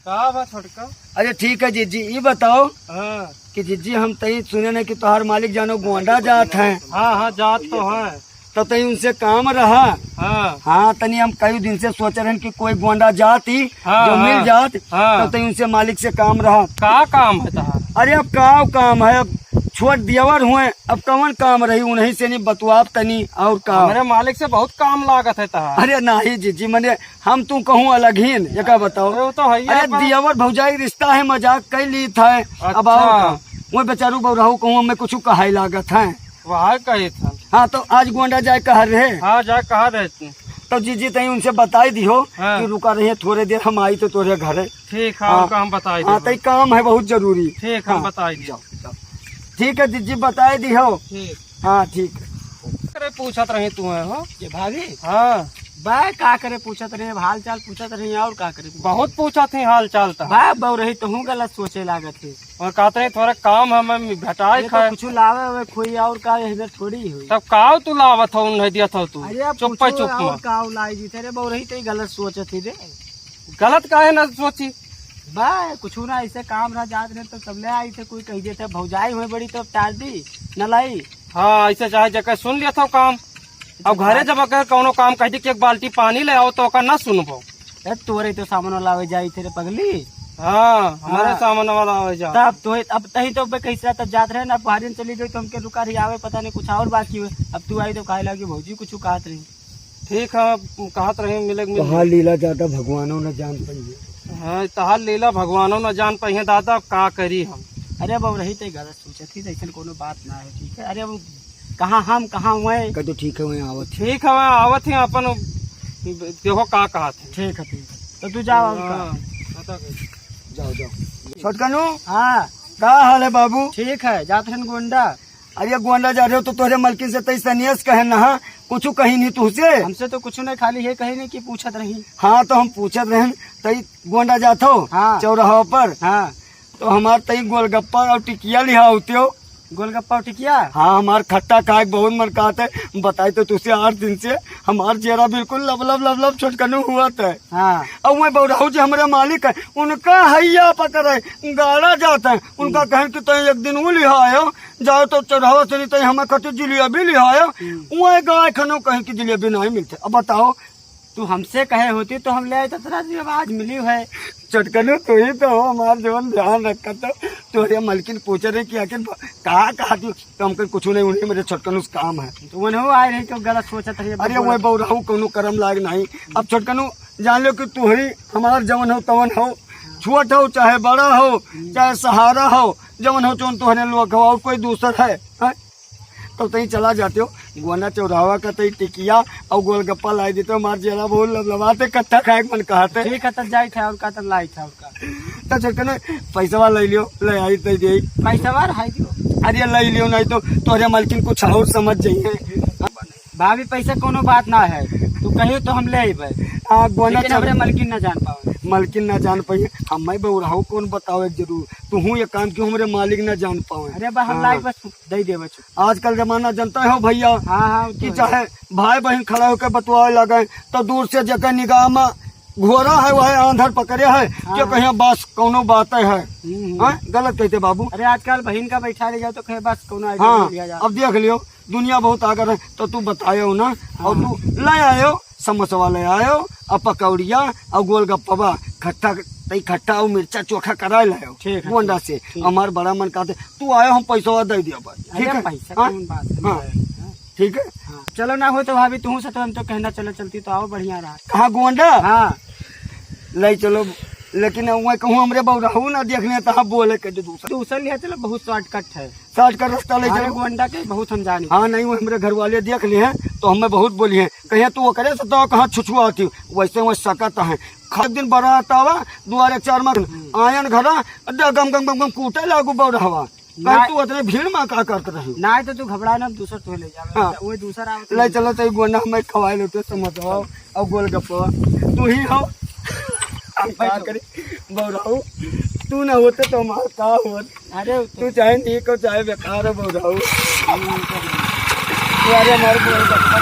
का बा छोटका? अरे ठीक है जीजी, ये बताओ हाँ कि जीजी हम तई सुने न कि तोहार मालिक जानो गोंडा जात हैं। हाँ हाँ जात तो है। तो तई उनसे काम रहा। हाँ हाँ तनी हम कई दिन से सोच रहे हैं कि कोई गोंडा जाती हाँ, जो मिल हाँ, जात। हाँ। तो तई उनसे मालिक से काम रहा। का काम है तहार? अरे अब का काम है, अब छोट दियावर हुए, अब कौन काम रही उन्हीं से नहीं बतुआब तनी और काम। मेरे मालिक से बहुत काम लागत है तहार। अरे नहीं जीजी, मैंने हम तू कहूँ अलग ही ये का बताओ। अरे वो तो है ही अरे अपन। दियावर भौजाई रिश्ता है, मजाक कई ली था। अब अच्छा। आओ वो बेचारू बहुराहू कहूँ हमें कुछ कहाई लागत है। वहाँ कही था। हाँ तो आज गोंडा जाए कह रहे। हाँ जा कहा रहती। तो जीजी तई उनसे बताई दियो हाँ। कि रुका रहे थोड़े देर, हम आई तो तोरे घरे। ठीक है हाँ। उनका हम बताई हाँ देंगे। तई काम है बहुत जरूरी। ठीक हम हाँ। बताई दियो। जाओ। ठीक है जीजी बताए दियो। ठीक हाँ ठीक है। करे पूछत रही तू है हो? ये भाभी हाँ बा का करे पूछत रहे, हाल चाल पूछत रहे और का करे। बहुत पूछा थी हाल चाल था। बा बहु रही तो हूँ गलत सोचे लागत है। और कहते हैं थोड़ा काम हमें घटाई ये खाए। तो कुछ लावे हुए खोई और का इधर थोड़ी हुई। तब काव तू लावत हो नहीं दिया था तू? अरे अब चुप पूछो चुप और मत। का लाई जी तेरे बहु रही तो गलत सोचत थी रे। गलत काहे ना सोची? बा कुछ ना ऐसे काम रह जात रहे तो सब ले आई थे, कोई कही देते भौजाई हुई बड़ी तो टार दी न लाई। हाँ ऐसे चाहे जगह सुन लिया था काम। अब घरे जब अगर कोनो काम कहती कि एक बाल्टी पानी ले आओ तो ओकर ना सुनबो। तोरे तो सामान लावे जाई थे रे पगली। हाँ हमारे हाँ। सामान वाला हो जा। तब तो अब तही तो कैसे तब जात रहे ना, पहाड़ी चली गई तो हमके रुका रही आवे पता नहीं कुछ और बाकी हुए। अब तू आई तो कहे लगी भौजी कुछ कहत रही। ठीक है कहत रहे मिले कहा लीला ज्यादा भगवानों न जान पाइए। हाँ तहार लीला भगवानों न जान पाई दादा, अब का करी हम। अरे अब रही तो गलत सोचे थी, ऐसा कोनो बात ना है। ठीक है अरे अब कहाँ हम कहाँ हुए। कह तो ठीक है वहीं आवत। ठीक है मैं आवत ही अपन देखो का कहा थे। ठीक है तो तू जाओ। हाँ, जाओ जाओ। छोटकनू हाँ का हाल है बाबू? ठीक है जाते हैं गोंडा। अरे गोंडा जा रहे हो तो तोहरे मलकिन से तई सनियस कहे ना कुछ कही नहीं तुझसे। हमसे तो कुछ नहीं, खाली ये कही नहीं कि पूछत रही। हाँ तो हम पूछत रहे तई गोंडा जातो हाँ। चौराहा पर। हाँ तो हमार तई गोलगप्पा और टिकिया लिहा होते हो। गोलगप्पा और टिकिया। हाँ हमार खट्टा खाए बहुत मन कहते बताई तो तुझसे 8 दिन से हमार चेहरा बिल्कुल लब छोटकनू हुआ था। हाँ और मैं बौराहू जी हमारे मालिक है, उनका हैया पकड़े गाड़ा जाता है। उनका कहें कि तय एक दिन वो लिहायो जाओ तो चढ़ावा से नहीं तय हमें कहते जिलेबी लिहायो। वह गाय खनो कहें कि जिलेबी नहीं मिलते। अब बताओ तू हमसे कहे होती तो हम ले आए तो तेरा आवाज मिली है। चटकनू तू ही तो हो हमार जीवन ध्यान रखा। तो तोरे मलकिन पूछ रहे कि आखिर कहा तू तो हमको कुछ नहीं, उन्हें मेरे चटकनू से काम है। तो वो आए रही तो गलत सोचत रही। अरे वो बौराहू कोनो कर्म लाग नहीं। अब छोटकनू जान लो कि तू ही हमार जवन हो तवन हो, छोट हो चाहे बड़ा हो चाहे सहारा हो, जवन हो चौन तोहरे लोग हो और कोई दूसर है, है? तो तही चला जाते हो गोंडा चौराहा का तही टिकिया और गोलगप्पा लाई देते हो। मार जरा बहुत लबलबाते कट्टा खाए मन कहते। ठीक है तब जाई था और का तब लाई था और का। तो छोटकनू पैसा ले लियो, ले आई तई दे। पैसा वार है दियो। अरे ले लियो नहीं तो तोहरे मलकिन कुछ और समझ जाइए। भाभी पैसा कोनो बात ना है, तू कहियो तो हम ले आइबे। हाँ गोंडा लेकिन हमरे मलकिन न जान पाओ। मलकिन न जान पाइए हमें बौराहू कौन बताओ जरूर। तू हूँ ये काम क्यों हमारे मालिक न जान पाए। अरे बा हम लाई बस दे देवे। आजकल जमाना जानता हो भैया हाँ हाँ कि चाहे भाई बहन खड़ा होकर बतवाए लगे तो दूर से जगह निगाह में घोड़ा है वह आंधर पकड़े है कि कहीं बस कोनो बात है। हाँ? गलत कहते बाबू। अरे आजकल बहन का बैठा ले जाओ तो कहे बस कोनो हाँ लिया जा। अब देख लियो दुनिया बहुत आगे है। तो तू बतायो ना और तू ले आयो समोसा ले आयो और पकौड़िया और गोलगप्पा खट्टा तई खट्टा और मिर्चा चोखा करा लायो ठीक है, गोंडा से। हमार बड़ा मन कहते तू आयो हम पैसा दे दिया भाई। ठीक अरे है पैसा हाँ? कौन बात है। हाँ। ठीक है हाँ। चलो ना हो तो भाभी तू से तो हम तो कहना चलो चलती तो आओ बढ़िया रहा। कहाँ गोंडा हाँ ले चलो, लेकिन वह कहूँ हमरे बौराहू ना देखने तहाँ बोले के दूसरा दूसर लिया चलो बहुत शॉर्टकट है। 60 का रास्ता ले हमारे चलो। गोंडा के बहुत हम जाने। हाँ नहीं वो हमारे घर वाले देख लिए हैं तो हमें बहुत बोली है कहीं तू वो करे तो कहाँ छुछुआ आती वैसे वह सकत है। खत दिन बड़ा आता हुआ दुआरे 4 मार आयन घरा गम गम गम गम कूटे लागू बौराहवा कहीं तू उतने भीड़ में का करते रही ना तो तू घबरा ना दूसर तो ले जा। हाँ। वो दूसरा ले चलो तो गोंडा हमें खवाए लेते समझो और गोलगप्पा तू ही हो। हम क्या करें बौराहू तू ना होते तो हमारा का होत। अरे तू चाहे ठीक हो चाहे बेकार हो बौराहू। अरे हमारे गोलगप्पा